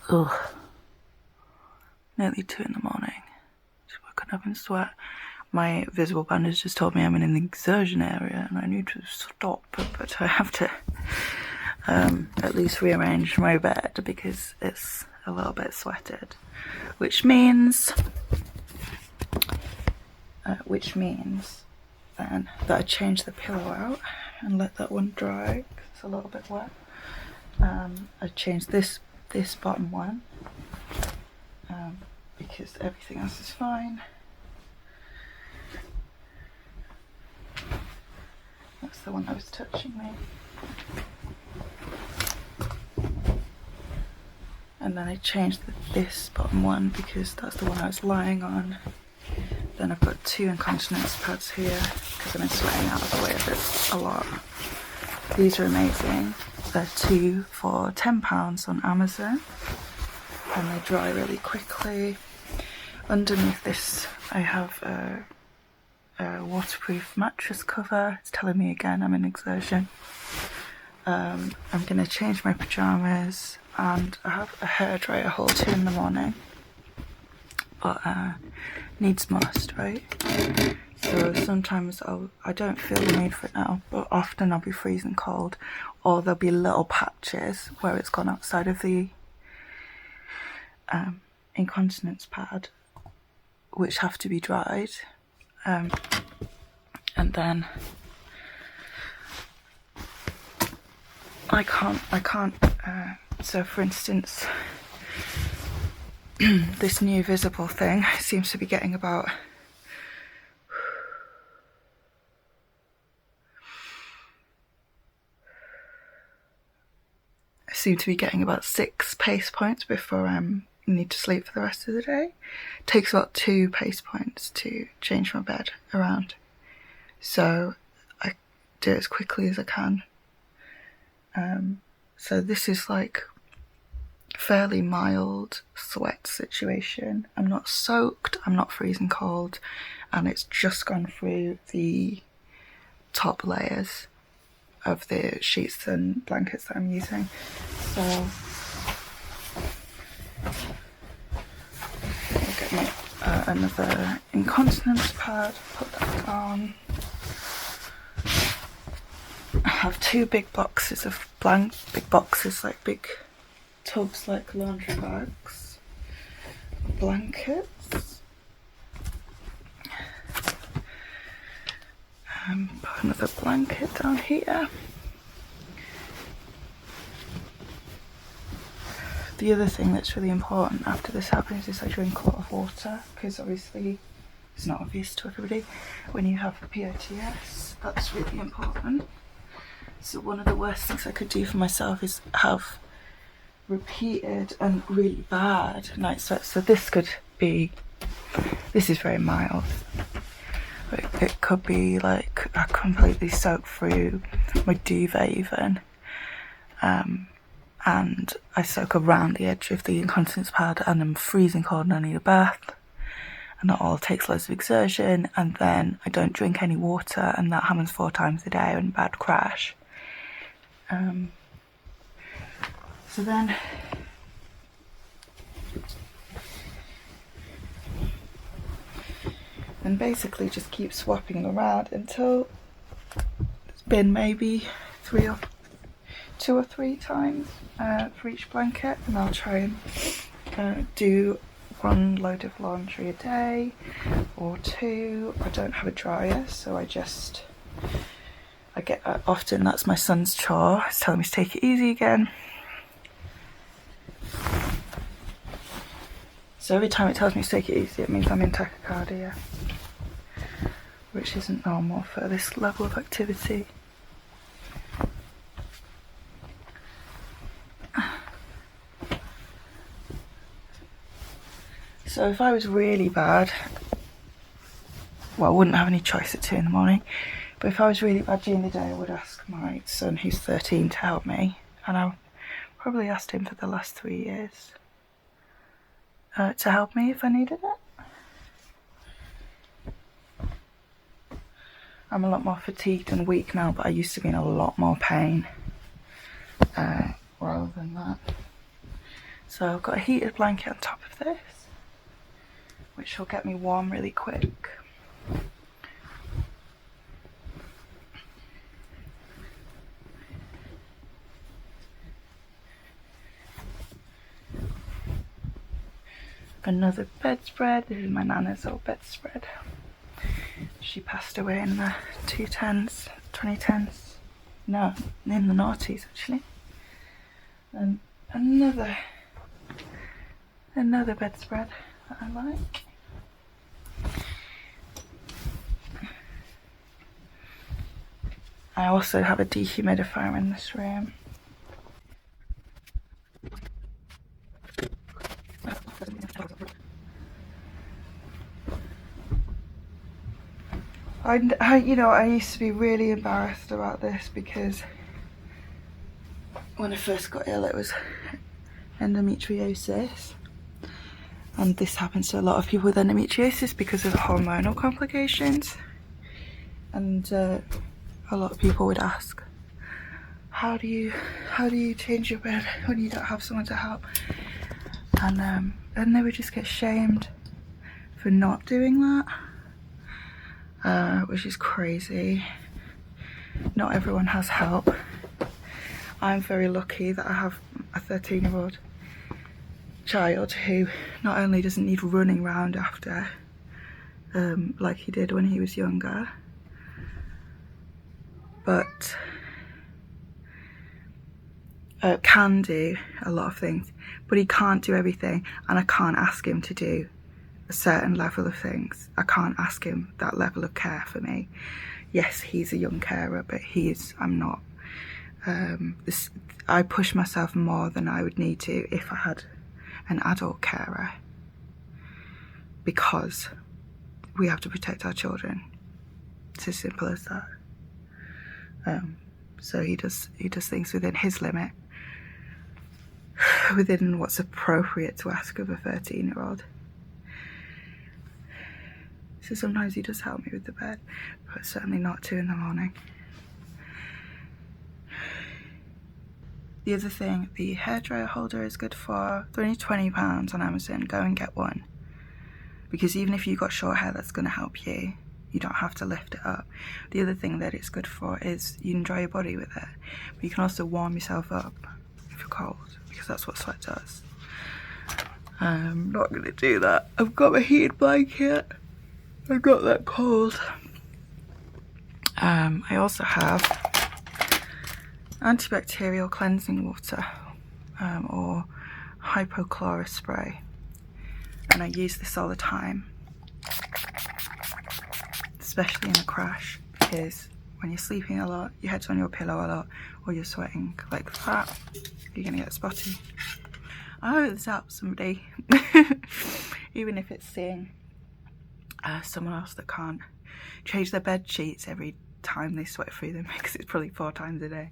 Ugh. Nearly 2 in the morning. Just woken up in sweat. My visible bandage just told me I'm in an exertion area and I need to stop, but I have to at least rearrange my bed because it's a little bit sweated, which means then that I change the pillow out and let that one dry because it's a little bit wet. I changed this bottom one because everything else is fine. That's the one that was touching me. And then I changed this bottom one because that's the one I was lying on. Then I've got 2 incontinence pads here because I've been sweating out of the way of it a lot. These are amazing. They're 2 for £10 on Amazon and they dry really quickly. Underneath this I have a waterproof mattress cover. It's telling me again I'm in exertion. I'm going to change my pyjamas and I have a hairdryer haul 2 in the morning. But needs must, right? So sometimes I don't feel the need for it now, but often I'll be freezing cold or there'll be little patches where it's gone outside of the incontinence pad which have to be dried. And then I can't so for instance this new visible thing seems to be getting about about 6 pace points before I need to sleep for the rest of the day. It takes about 2 pace points to change my bed around, so I do it as quickly as I can. So this is like fairly mild sweat situation. I'm not soaked, I'm not freezing cold, and it's just gone through the top layers of the sheets and blankets that I'm using. So I'll get my another incontinence pad, put that on. I have 2 big boxes of like big tubs like laundry bags, blankets. Put another blanket down here. The other thing that's really important after this happens is I drink a lot of water, because obviously it's not obvious to everybody when you have POTS, that's really important. So one of the worst things I could do for myself is have repeated and really bad night sweats. So this is very mild. It could be like I completely soak through my duvet even, and I soak around the edge of the incontinence pad and I'm freezing cold and I need a bath, and that all takes loads of exertion, and then I don't drink any water and that happens 4 times a day and bad crash. So then basically just keep swapping around until it's been maybe 2 or 3 times for each blanket, and I'll try and do 1 load of laundry a day or 2. I don't have a dryer, so often that's my son's chore. He's telling me to take it easy again. So every time it tells me to take it easy, it means I'm in tachycardia, which isn't normal for this level of activity. So if I was really bad, well, I wouldn't have any choice at 2 in the morning, but if I was really bad during the day, I would ask my son, who's 13, to help me, and I probably asked him for the last 3 years to help me if I needed it. I'm a lot more fatigued and weak now, but I used to be in a lot more pain rather than that. So I've got a heated blanket on top of this, which will get me warm really quick. Another bedspread. This is my nana's old bedspread. She passed away in the 2010s. No, in the noughties actually. And another bedspread that I like. I also have a dehumidifier in this room. I used to be really embarrassed about this because when I first got ill it was endometriosis, and this happens to a lot of people with endometriosis because of hormonal complications. And a lot of people would ask, how do you change your bed when you don't have someone to help? And they would just get shamed for not doing that, which is crazy. Not everyone has help. I'm very lucky that I have a 13-year-old child who not only doesn't need running around after like he did when he was younger, but can do a lot of things, but he can't do everything, and I can't ask him to do a certain level of things. I can't ask him that level of care for me. Yes, he's a young carer, but I'm not. I push myself more than I would need to if I had an adult carer, because we have to protect our children. It's as simple as that. So he does things within his limit, within what's appropriate to ask of a 13-year-old. So sometimes he does help me with the bed, but certainly not 2 in the morning. The other thing, the hairdryer holder is good for. They're only £20 on Amazon. Go and get one, because even if you've got short hair, that's going to help you. You don't have to lift it up. The other thing that it's good for is you can dry your body with it, but you can also warm yourself up if you're cold, because that's what sweat does. I'm not going to do that. I've got my heated blanket. I'm not that cold. I also have antibacterial cleansing water, or hypochlorous spray, and I use this all the time, especially in a crash, because when you're sleeping a lot, your head's on your pillow a lot, or you're sweating like that, you're gonna get spotty. I hope this helps somebody, even if it's seeing someone else that can't change their bed sheets every time they sweat through them, because it's probably 4 times a day.